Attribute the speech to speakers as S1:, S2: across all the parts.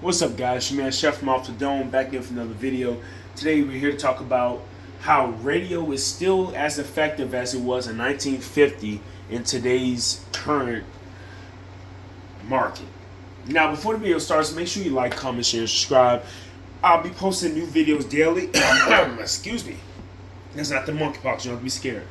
S1: What's up, guys? It's your man Chef from Off the Dome back in for another video. Today we're here to talk about how radio is still as effective as it was in 1950 in today's current market. Now, before the video starts, make sure you like, comment, share, subscribe. I'll be posting new videos daily. Excuse me. That's not the monkeypox. You don't have to be scared.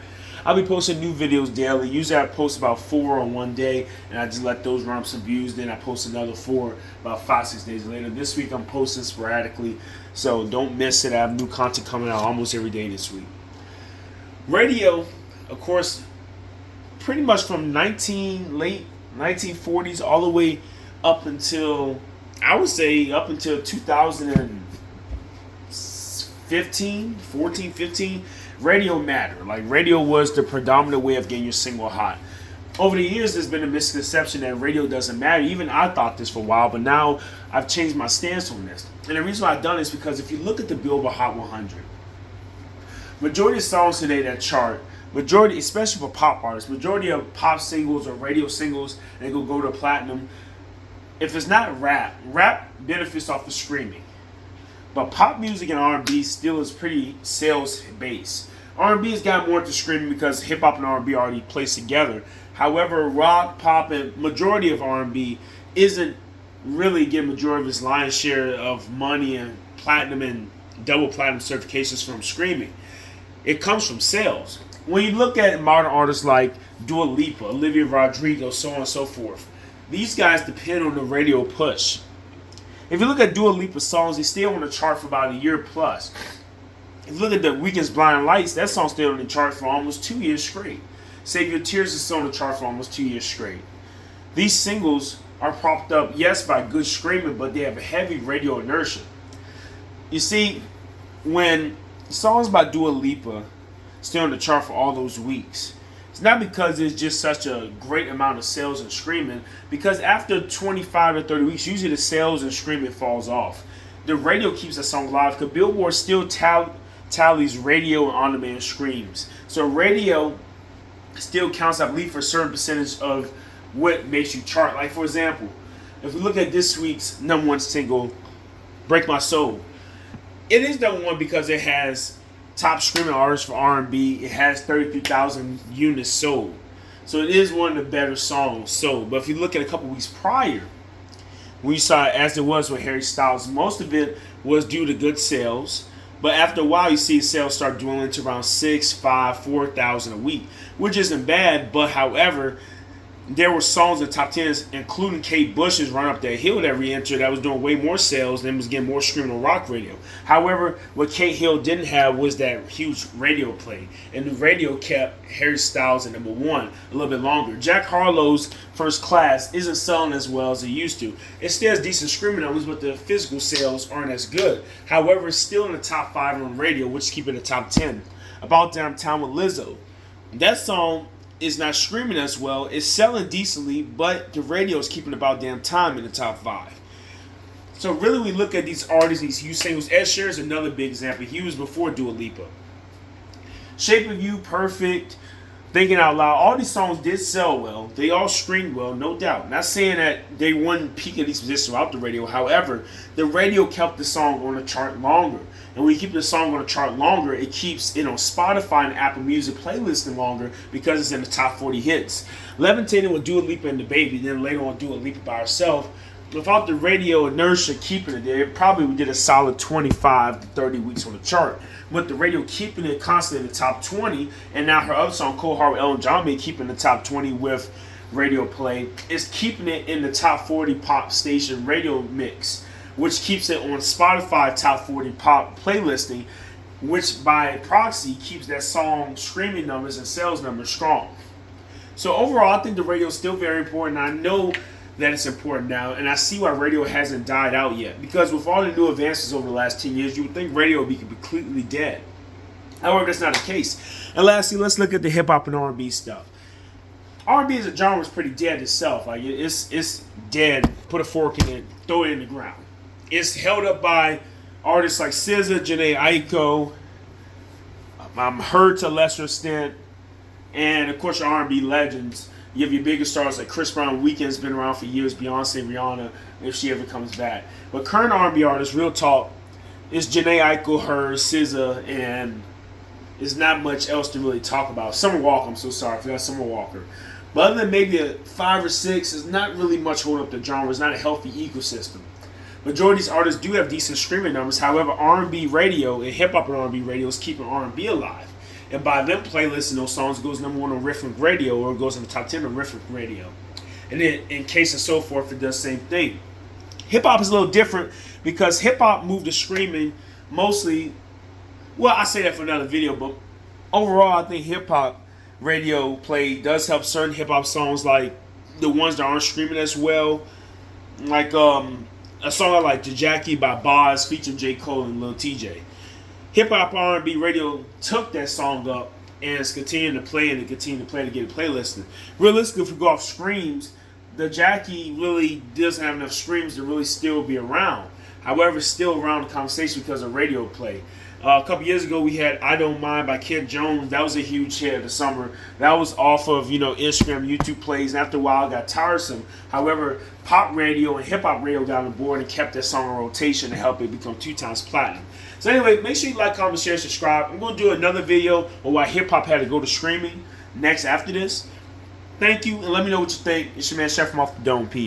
S1: I'll be posting new videos daily. Usually I post about 4 on one day, and I just let those run up some views. Then I post another 4 about 5-6 days later. This week I'm posting sporadically, so don't miss it. I have new content coming out almost every day this week. Radio, of course, pretty much from late 1940s all the way up until, I would say, up until 2015, 14, 15, radio mattered. Like, radio was the predominant way of getting your single hot. Over the years, there's been a misconception that radio doesn't matter. Even I thought this for a while, but now I've changed my stance on this. And the reason why I've done this is because if you look at the Billboard Hot 100, majority of songs today that chart, majority, especially for pop artists, majority of pop singles or radio singles, they go to platinum. If it's not rap benefits off the streaming. But pop music and R&B still is pretty sales based. R&B has got more to streaming because hip hop and R&B are already placed together. However, rock, pop, and majority of R&B isn't really getting majority of its lion's share of money and platinum and double platinum certifications from streaming. It comes from sales. When you look at modern artists like Dua Lipa, Olivia Rodrigo, so on and so forth, these guys depend on the radio push. If you look at Dua Lipa's songs, they stay on the chart for about a year plus. If you look at The Weeknd's Blinding Lights, that song stayed on the chart for almost 2 years straight. Save Your Tears is still on the chart for almost 2 years straight. These singles are propped up, yes, by good streaming, but they have a heavy radio inertia. You see, when songs by Dua Lipa stay on the chart for all those weeks, it's not because it's just such a great amount of sales and streaming, because after 25 to 30 weeks, usually the sales and streaming falls off. The radio keeps the song live because Billboard still tallies radio and on-demand streams. So radio still counts, I believe, for a certain percentage of what makes you chart. Like, for example, if we look at this week's number one single, Break My Soul, it is number one because it has top streaming artists for R&B. It has 33,000 units sold. So it is one of the better songs sold. But if you look at a couple weeks prior, when you saw it as it was with Harry Styles, most of it was due to good sales. But after a while, you see sales start dwindling to around 6, 5, 4,000 a week, which isn't bad. But however, there were songs in the top 10s, including Kate Bush's Run Up That Hill that re-entered, that was doing way more sales and was getting more streaming on rock radio. However, what Kate Hill didn't have was that huge radio play. And the radio kept Harry Styles at number one a little bit longer. Jack Harlow's First Class isn't selling as well as it used to. It still has decent streaming numbers, but the physical sales aren't as good. However, it's still in the top 5 on radio, which is keeping the top 10. About Damn Time with Lizzo. That song is not streaming as well. It's selling decently, but the radio is keeping About Damn Time in the top 5. So really, we look at these artists, these huge singles. Ed Sheeran is another big example. He was before Dua Lipa. Shape of You, Perfect, Thinking Out Loud, all these songs did sell well. They all streamed well, no doubt. Not saying that they wouldn't peak at these positions throughout the radio. However, the radio kept the song on the chart longer. And when you keep the song on the chart longer, it keeps it on Spotify and Apple Music playlisting longer because it's in the top 40 hits. Levitating with Dua Lipa and the Baby, then later on Dua Lipa by herself. Without the radio inertia keeping it there, it probably did a solid 25 to 30 weeks on the chart. With the radio keeping it constantly in the top 20, and now her other song, Cold Heart with Ellen John, keeping the top 20 with radio play, is keeping it in the top 40 pop station radio mix, which keeps it on Spotify top 40 pop playlisting, which by proxy keeps that song streaming numbers and sales numbers strong. So overall, I think the radio is still very important. I know that it's important now, and I see why radio hasn't died out yet. Because with all the new advances over the last 10 years, you would think radio would be completely dead. However, that's not the case. And lastly, let's look at the hip hop and R&B stuff. R&B as a genre is pretty dead itself. Like, it's dead. Put a fork in it, throw it in the ground. It's held up by artists like SZA, Jhené Aiko, Her to a lesser extent, and of course your R&B legends. You have your bigger stars like Chris Brown. Weeknd's been around for years. Beyonce, Rihanna, if she ever comes back. But current R&B artists, real talk, is Jhené Aiko, her, SZA, and there's not much else to really talk about. Summer Walker, I'm so sorry, I forgot Summer Walker. But other than maybe a 5 or 6, there's not really much holding up the genre. It's not a healthy ecosystem. Majority of these artists do have decent streaming numbers. However, R&B radio and hip-hop and R&B radio is keeping R&B alive. And by them playlisting those songs, it goes number 1 on Rhythmic Radio, or it goes in the top 10 on Rhythmic Radio. And then in Case and So Forth, it does the same thing. Hip-hop is a little different because hip-hop moved to streaming mostly. Well, I say that for another video, but overall, I think hip-hop radio play does help certain hip-hop songs, like the ones that aren't streaming as well. Like a song I like, Jackie by Boz featuring J. Cole and Lil TJ. Hip-hop R&B radio took that song up and is continuing to play and continue to play to get it playlisted. Realistically, if we go off streams, the Jackie really doesn't have enough streams to really still be around. However, it's still around the conversation because of radio play. A couple years ago, we had I Don't Mind by Kent Jones. That was a huge hit of the summer. That was off of, Instagram, YouTube plays. And after a while, it got tiresome. However, pop radio and hip-hop radio got on board and kept that song in rotation to help it become 2 times platinum. So anyway, make sure you like, comment, share, subscribe. I'm going to do another video on why hip-hop had to go to streaming next after this. Thank you, and let me know what you think. It's your man, Chef from Off the Dome. Peace.